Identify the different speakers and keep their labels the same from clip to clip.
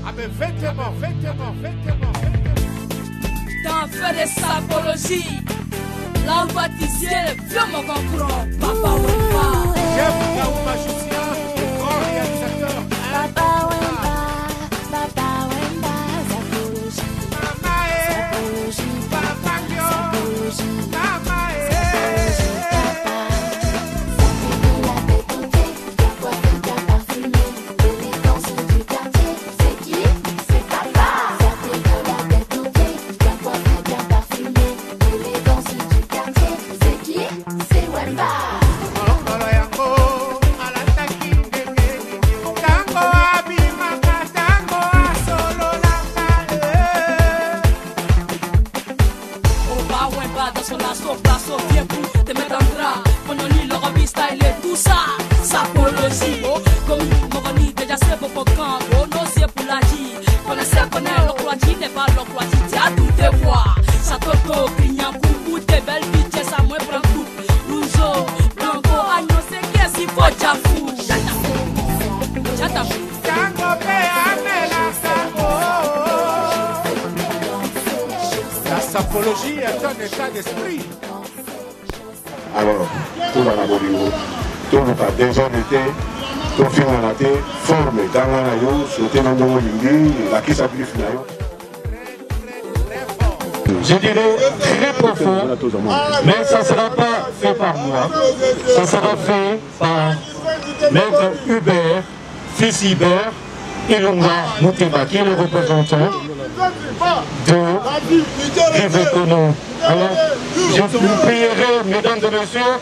Speaker 1: Ah mais faites-moi.
Speaker 2: T'en fais des sapologies. Là où baptisé, viens mon concurrent. Papa Wemba.
Speaker 1: J'aime Gaou magicien, le grand réalisateur.
Speaker 3: Papa Wemba, sapologie. Sapologie,
Speaker 1: Papa Yo,
Speaker 3: sapologie.
Speaker 1: Mama La sapologie est un état d'esprit.
Speaker 4: Alors, tout va au niveau. Tout le pas déjà été, tout le film a été formé dans la naïo, sauté dans le monde, la qui s'appuie finalement.
Speaker 5: Je dirais très profond, mais ça ne sera pas fait par moi, ça sera fait par Maître Hubert, fils Hubert, Ilunga Mutiba, qui est le représentant de Rivekono. Alors, je vous prierai, mesdames et messieurs,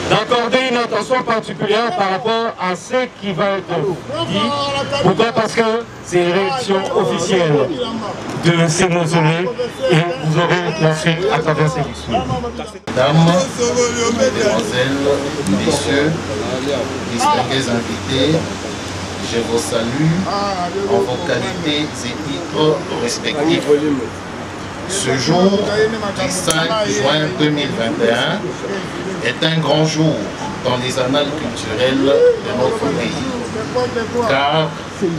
Speaker 5: d'accorder une attention particulière par rapport à ce qui va être dit. Pourquoi? Parce que c'est l'érection officielle de ces mausolées et vous aurez la suite à travers ces discours.
Speaker 6: Mesdames, Mesdemoiselles, Messieurs, distingués invités, je vous salue en vos qualités et titres respectifs. Ce jour du 5 juin 2021 est un grand jour dans les annales culturelles de notre pays. Car,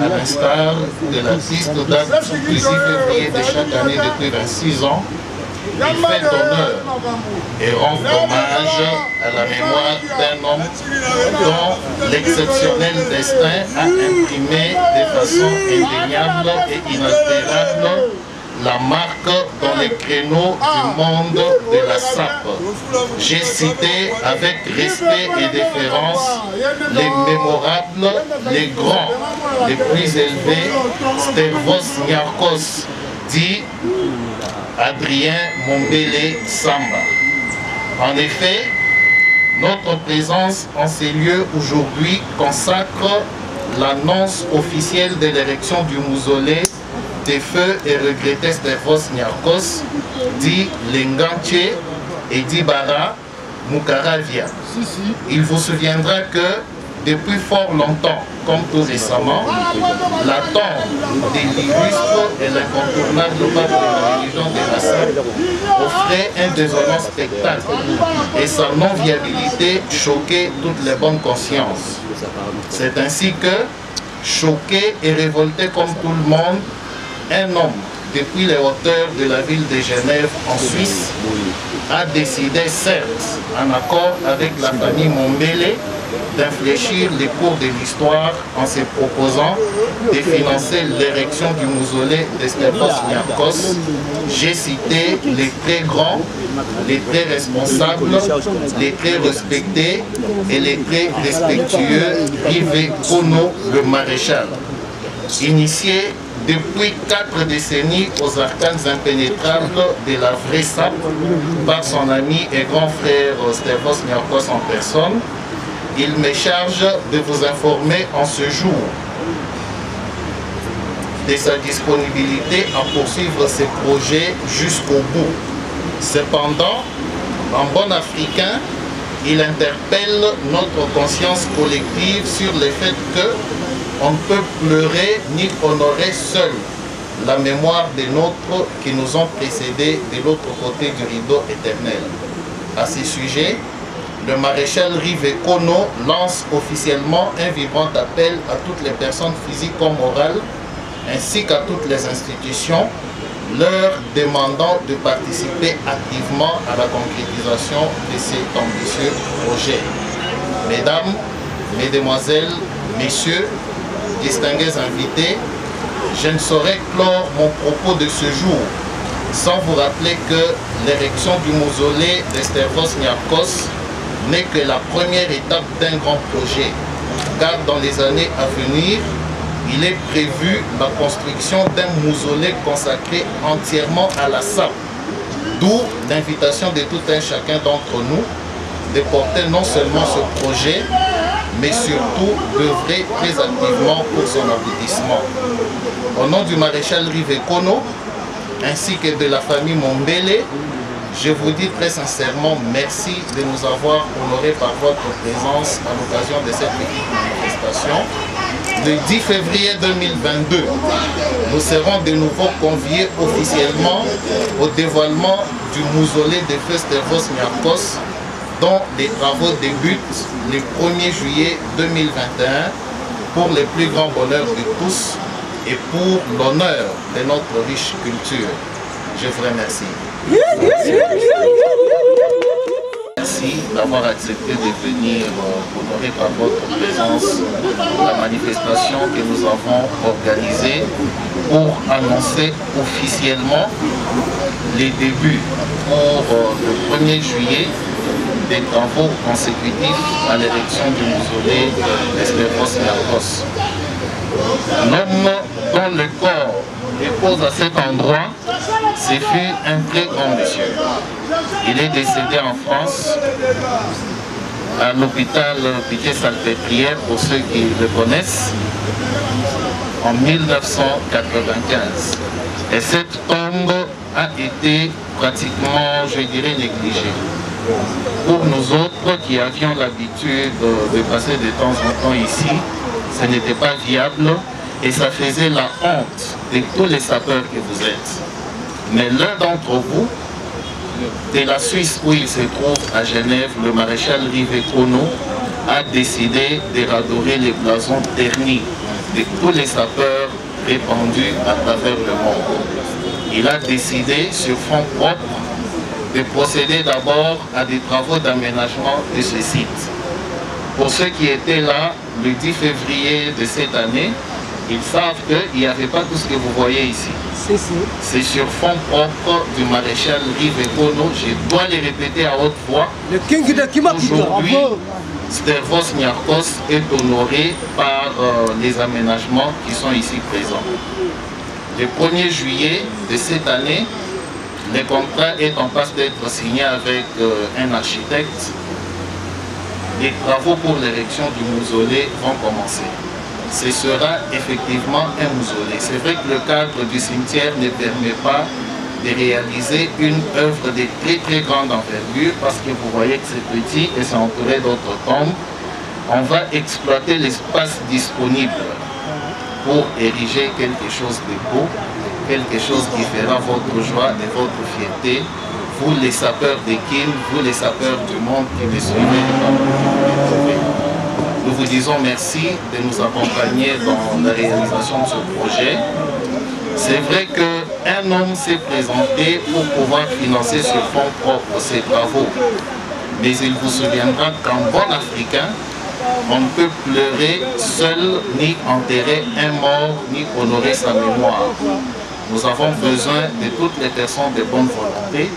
Speaker 6: à l'instar de la triste date du 6 février de chaque année depuis 26 ans, il fait honneur et rend hommage à la mémoire d'un homme dont l'exceptionnel destin a imprimé de façon indéniable et inaltérable la marque dans les créneaux du monde de la SAP. J'ai cité avec respect et déférence les mémorables, les grands, les plus élevés, Stervos Niarchos, dit Adrien Mombele Samba. En effet, notre présence en ces lieux aujourd'hui consacre l'annonce officielle de l'érection du mausolée des feux et regretté Stervos Niarchos, dit Lenganche et dit Bara Mukaravia. Il vous souviendra que depuis fort longtemps, comme tout récemment, la tombe des l'illustre et l'incontournable pape de la religion de la Sainte offrait un désolant spectacle et sa non-viabilité choquait toutes les bonnes consciences. C'est ainsi que, choqué et révolté comme tout le monde, un homme, depuis les hauteurs de la ville de Genève en Suisse, a décidé, certes, en accord avec la famille Mombele, d'infléchir les cours de l'histoire en se proposant de financer l'érection du mausolée de Stervos Niarchos. J'ai cité les très grands, les très responsables, les très respectés et les très respectueux Rivekono le maréchal. Initié depuis 4 décennies aux arcanes impénétrables de la vraie SAP par son ami et grand frère Stervos Niarchos en personne, il me charge de vous informer en ce jour de sa disponibilité à poursuivre ses projets jusqu'au bout. Cependant, en bon africain, il interpelle notre conscience collective sur le fait que on ne peut pleurer ni honorer seul la mémoire des nôtres qui nous ont précédés de l'autre côté du rideau éternel. À ce sujet, le maréchal Rivekono lance officiellement un vibrant appel à toutes les personnes physiques comme morales ainsi qu'à toutes les institutions, leur demandant de participer activement à la concrétisation de cet ambitieux projet. Mesdames, Mesdemoiselles, Messieurs, distingués invités, je ne saurais clore mon propos de ce jour sans vous rappeler que l'érection du mausolée d'Estervos Niarchos n'est que la première étape d'un grand projet, car dans les années à venir, il est prévu la construction d'un mausolée consacré entièrement à la SAP, d'où l'invitation de tout un chacun d'entre nous de porter non seulement ce projet, mais surtout d'œuvrer très activement pour son aboutissement. Au nom du maréchal Rive Kono, ainsi que de la famille Mombele, je vous dis très sincèrement merci de nous avoir honorés par votre présence à l'occasion de cette petite manifestation. Le 10 février 2022, nous serons de nouveau conviés officiellement au dévoilement du mausolée de feu Estervos Niarchos, dont les travaux débutent le 1er juillet 2021 pour le plus grand bonheur de tous et pour l'honneur de notre riche culture. Je vous remercie. Merci d'avoir accepté de venir honorer par votre présence la manifestation que nous avons organisée pour annoncer officiellement les débuts pour le 1er juillet des travaux consécutifs à l'érection du mausolée d'Estervos Niarchos. L'homme dont le corps repose à cet endroit, ce fut un très grand monsieur. Il est décédé en France, à l'hôpital Pitié-Salpêtrière, pour ceux qui le connaissent, en 1995. Et cette tombe a été pratiquement, je dirais, négligée. Pour nous autres qui avions l'habitude de passer de temps en temps ici, ce n'était pas viable et ça faisait la honte de tous les sapeurs que vous êtes. Mais l'un d'entre vous, de la Suisse où il se trouve à Genève, le maréchal Rive Kono, a décidé de radorer les blasons ternis de tous les sapeurs répandus à travers le monde. Il a décidé sur fonds propres de procéder d'abord à des travaux d'aménagement de ce site. Pour ceux qui étaient là le 10 février de cette année, ils savent qu'il n'y avait pas tout ce que vous voyez ici. C'est sur fonds propres du maréchal Rive Kono. Je dois les répéter à haute voix. Aujourd'hui, Estervos Niarchos est honoré par les aménagements qui sont ici présents. Le 1er juillet de cette année, le contrat est en passe d'être signé avec un architecte. Les travaux pour l'érection du mausolée vont commencer. Ce sera effectivement un mausolée. C'est vrai que le cadre du cimetière ne permet pas de réaliser une œuvre de très grande envergure parce que vous voyez que c'est petit et c'est entouré d'autres tombes. On va exploiter l'espace disponible pour ériger quelque chose de beau, quelque chose qui fera votre joie et votre fierté, vous les sapeurs de Kin, vous les sapeurs du monde qui me suivez. Nous vous disons merci de nous accompagner dans la réalisation de ce projet. C'est vrai qu'un homme s'est présenté pour pouvoir financer sur fonds propres ses travaux, mais il vous souviendra qu'en bon africain, on ne peut pleurer seul, ni enterrer un mort, ni honorer sa mémoire. Nous avons besoin de toutes les personnes de bonne volonté,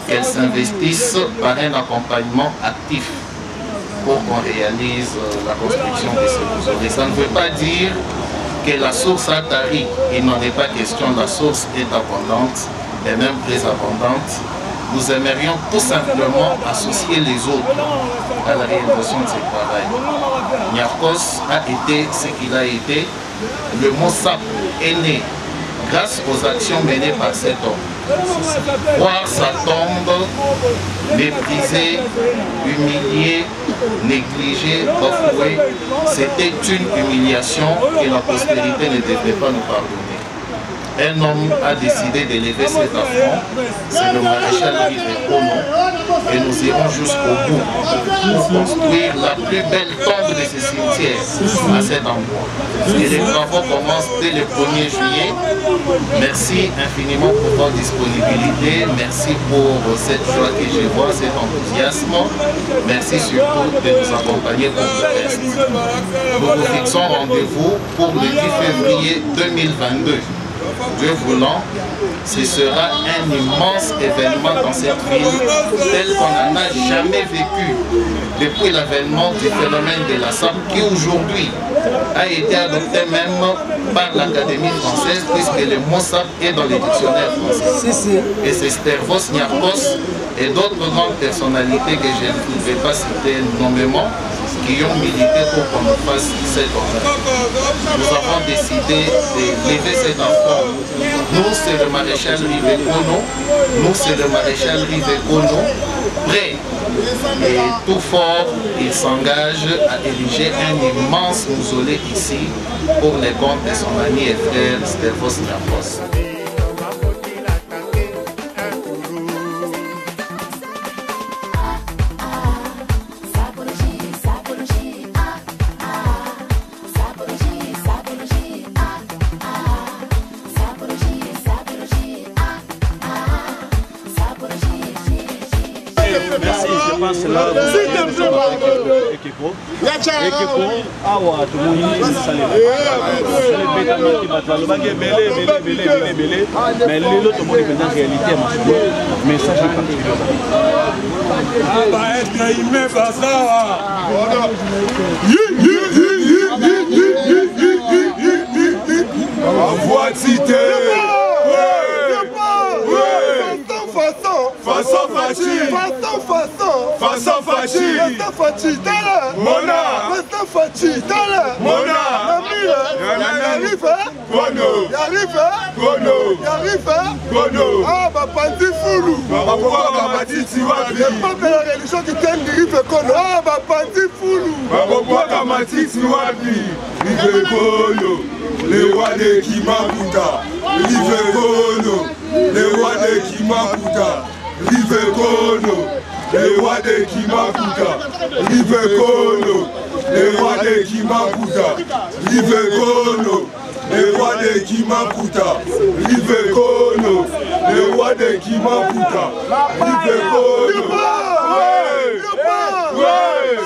Speaker 6: qu'elles s'investissent par un accompagnement actif pour qu'on réalise la construction de ce mausolée. Ça ne veut pas dire que la source a tari. Il n'en est pas question, la source est abondante, et même très abondante. Nous aimerions tout simplement associer les autres à la réalisation de ce travail. Niarchos a été ce qu'il a été. Le mot SAP est né grâce aux actions menées par cet homme. Voir sa tombe méprisée, humiliée, négligée, bafouée, c'était une humiliation que la postérité ne devait pas nous pardonner. Un homme a décidé d'élever cet affront, c'est le maréchal Rive Kono, et nous irons jusqu'au bout pour construire la plus belle tombe l'ensemble de ces cimetières à cet endroit. Et les travaux commencent dès le 1er juillet. Merci infiniment pour votre disponibilité. Merci pour cette joie que je vois, cet enthousiasme. Merci surtout de nous accompagner pour le reste. Nous vous fixons rendez-vous pour le 10 février 2022. Dieu voulant, ce sera un immense événement dans cette ville tel qu'on n'en a jamais vécu depuis l'avènement du phénomène de la SAP qui aujourd'hui a été adopté même par l'Académie française puisque le mot SAP est dans les dictionnaires français. Et c'est Stervos Niarchos et d'autres grandes personnalités que je ne pouvais pas citer nommément qui ont milité pour qu'on nous fasse cet honneur. Nous avons décidé de lever cet enfant. Nous, c'est le maréchal Rive Kono. Nous, c'est le maréchal Rive Kono. Prêt et tout fort, il s'engage à ériger un immense mausolée ici pour les comptes de son ami et frère Stervos Niarchos.
Speaker 7: Merci, je pense là. Ekeko, awa tout le monde mais les autres monde en réalité message
Speaker 8: Façon facile, façon facile, Mona, Mona, ah, Bapandi Foulou, la religion qui t'aime de Rive Kono, ah, Bapandi Foulou, Rive Kono, le roi de Kimakuta, Rive Kono, le roi de Kimakuta, Rive Kono, le roi de Kimakuta, Rive Kono, le roi de Kimakuta, Rive Kono, le roi de Kimakuta, Rive Kono, le roi de Kimakuta, Rive Kono.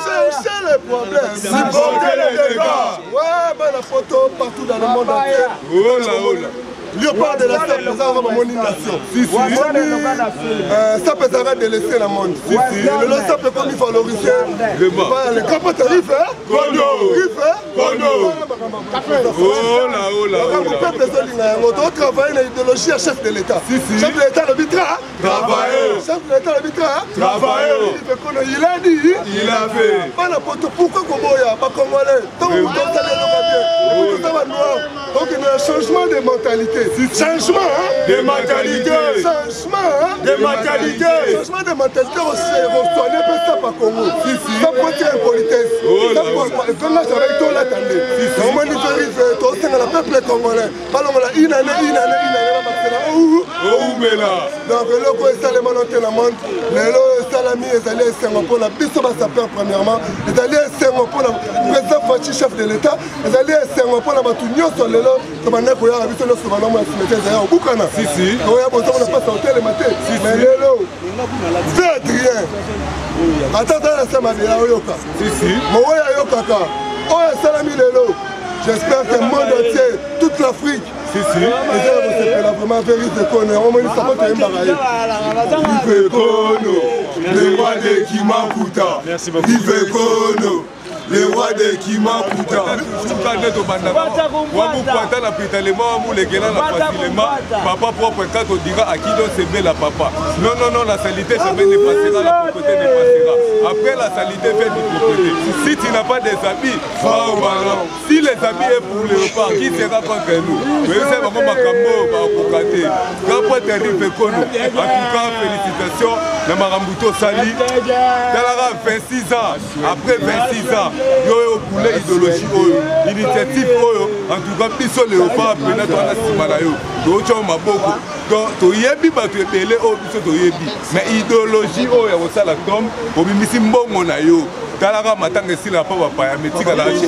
Speaker 8: Cherchez les problèmes, supportez les dégâts. Ouais, ben la photo partout dans le monde entier. Oh là, oh là. Léopard de la SAP, nous avons mon nation. Ça peut s'arrêter de laisser le monde. Le SAP est comme valorisé. Les capotes arrivent, hein? Kono! Kono! Oh là, oh là, oh là. On travaille dans l'idéologie à chef de l'État. Chef de l'État le bitra. Travailler. Chef de l'État le bitra. Travailler. Il a dit. Il a fait. Pourquoi Koboya, pas Congolais? Tant que vous avez donc il y a un changement de mentalité. Changement de mentalité. Changement de mentalité. Changement de mentalité aussi. On n'est pas ça par Congo. Ça peut être une politesse. Ça peut être comme là j'avais tout l'attendé. On m'a dit que le peuple congolais. Parlons là une année. Donc le logo est salé monté la monde. Le salami est allé pour la piste va s'appeler premièrement. Les allés pour la président Fachi chef de l'État. Les allés pour la batunio sur le lot. Comme un écho à habiter le souverain moi c'est d'ailleurs au Bukana. Si. On a besoin de passer au télé matin. Mais le lot. Faites rien. Attends la semaine de la Oyoka. Si. Moya Yokaka. Oh salami le lot. J'espère que le monde entier, toute l'Afrique. Si. Et ça, vraiment vérité Kono. On m'a dit ça va être embarrassé. Rive Kono, le roi de Kimakuta. Merci beaucoup. Rive Kono, le roi de Kimakuta. Papa propre quand on dira à qui donc c'est la papa. Non, la salité jamais ne passera, la pauvreté ne passera. Après la salité fait du côté. Si tu n'as pas des amis, va au ballon. Si les amis est pour le repas, qui sera contre nous? Mais c'est vraiment ma cambo, ma kokate. Quand pas terrible Kono. En tout cas, félicitations. Namarambuto Sali. Dalara 26 ans. Après 26 ans, yo yo poulet idéologie oyo. Initiative oyo. En tout cas, biso le repas pena to na simala yo. To cho maboko. To yebi ba to ebele o biso to yebi. Mais idéologie oyo ya osala tom, obimisi mbongo na yo.
Speaker 9: talaka matanga esila pa bapaya metika la chez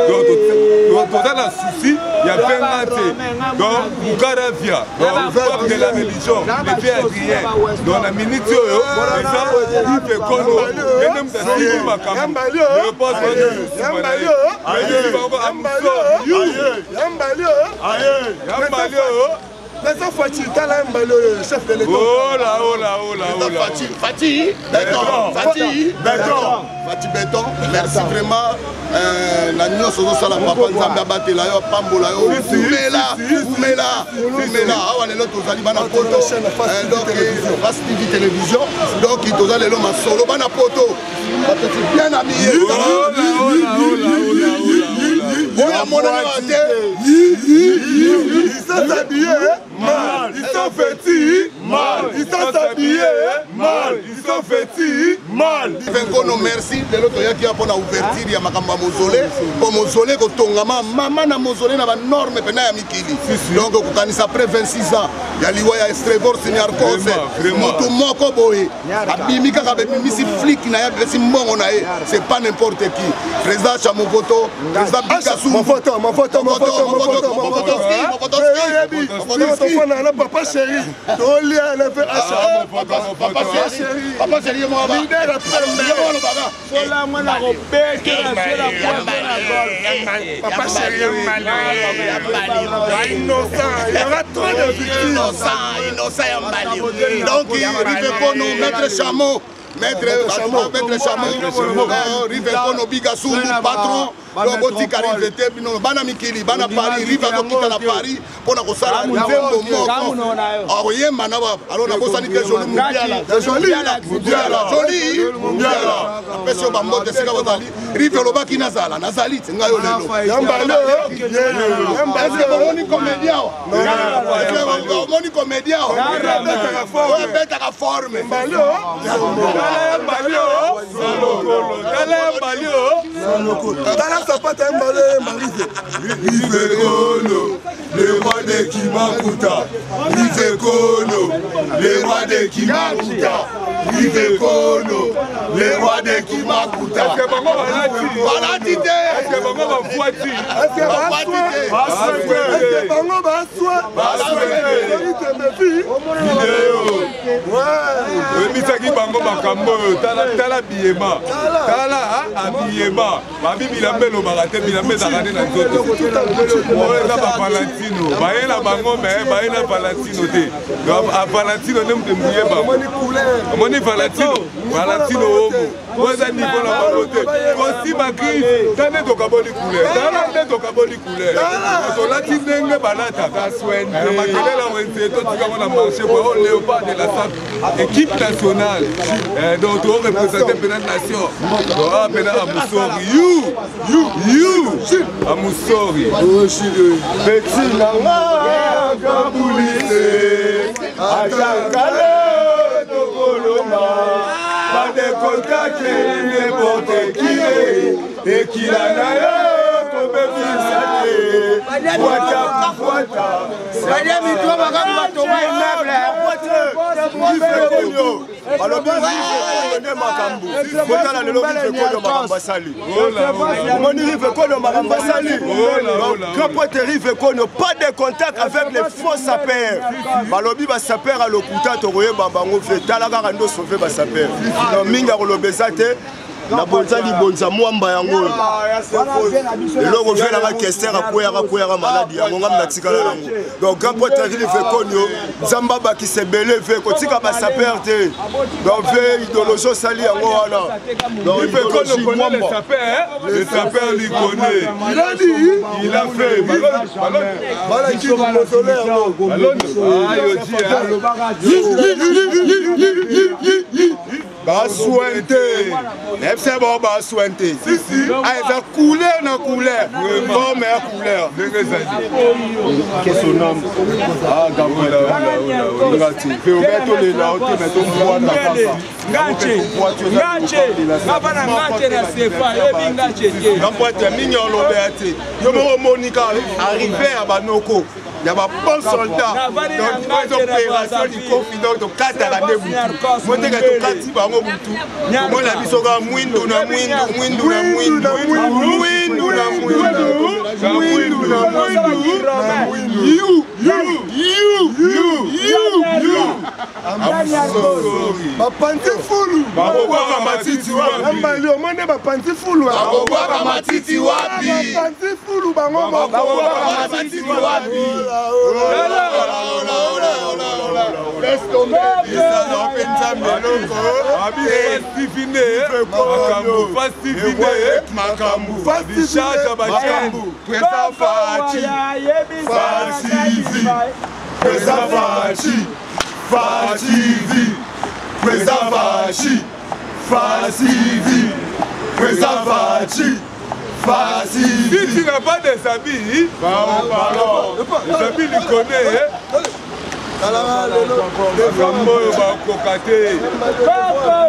Speaker 9: donc toza na souci ya penga te donc bukara via donc de la religion le père Adrien donc na minute oyo eza ipe kono ene mtasiki makambo le poste
Speaker 8: mais ça Fatih, t'as là le chef de l'État.
Speaker 9: Oh là.
Speaker 6: Fatih Béton, merci vraiment. La nuit sur ça la papa Nzambe abatté là, pambola yo, Oumela. Ah ouais, l'autre aux alibana poto. Donc passe TV télévision. Donc ils ont les lomas solo bana poto. Bien habillé.
Speaker 9: Oh
Speaker 6: là.
Speaker 8: Ils sont habillés mal, ils sont vêtus mal, ils sont habillés mal, ils sont vêtus mal.
Speaker 6: Merci de l'autre qui a pour la ouverture ya makamba mausolée pour mausolée ko tongama mama na mausolée na ba norme pena ya mikili. Donc ko kanisa après 26 ans ya liwa ya Estrevor Senior Kose moto moko boye abimi kaka bimisi flic na ya besi mbongo na ye c'est pas n'importe qui. Président Chamopoto, président Bikassou.
Speaker 8: Mon photo. Papa chéri,
Speaker 6: Papa chéri, moi donc il arrive pour nous mettre chameau. Maître Chameau, Rive Kono Bigassou, patron, Loboti arrive, Bana Mikili, Bana Paris, Rive Kono à Paris, pour la Rossara, Moko, Aroye Manaba, alors la Bossanité joli, Pesio Bambo de Segavotali, Rive Lobaki Nazala, Nazalit, Ngayolelo,
Speaker 8: le roi de Kimakuta, Rivekono, le roi de Kimakuta, Rivekono, le roi de Kimakuta.
Speaker 9: Misaki bango makambo tala biyema tala abiyema babibila mbelo bagate bilambe zakane na nzoto oza ba Valentino bayela bango me bayela Valentino te a Valentino ne mtembuye bango moni Valentino omo oza niveau la bango te aussi bakri tane tokaboli couleur tala tokaboli couleur tolati ndenge balata makelela wenze totikamo na marché po léopard de la SAP équipe nationale donc tu représenter la nation tu as Amoussori you Amoussori
Speaker 8: petit nanga kabulise atangale tokoloma pas de contact n'importe qui et qui la nayo pas de contact avec les faux sapeurs. Balobi ba sapeur à l'okuta toroye babango fait talaka rando sauver ba sapeur. Non minga rolobezate na bonzali bonza mwamba yango eloko vela ka kester akoya maladi yango ngam natikala yango donc quand pote rive konyo zamba ba ki sebele ve ko tika ba sapeur te donc ve idéologie sali yango wana donc il fait konyo connaît
Speaker 9: le sapeur lui connaît il a fait
Speaker 8: bala ki mosole yango Basouente, c'est bon, basouente. Ah, ça couleur na couleur, comme la couleur. Qu'est-ce qu'on nomme? Ah, Gabriel, Ngati. Fais ouvrir tous les là, tu mets ton bois dans la face. Ngati, na sefa, Ngati. Ngati, mignon l'obéati. Yo me Monica arrivé à Banoko. Il y a pas bon soldat. Donc, ils ont opération du confident de 4 à la début. Moi, je suis 4 ans.
Speaker 9: bango mutu omona biso ka mwindu na mwindu mwindu na mwindu mwindu na mwindu bapanzi fulu bakobwaka matiti wapi omone bapanzi fulu bakobwaka matiti wapi bapanzi fulu bango bakobwaka matiti wapi laisse tomber isana openza meloko fastifine makambo fastifine makambo pesa fachi pesa fachi Fasivi, Preservachi, Fasivi, Preservachi, Fasivi. Si tu n'as pas des habits, les habits tu connais. Les femmes vont cocater. Papa,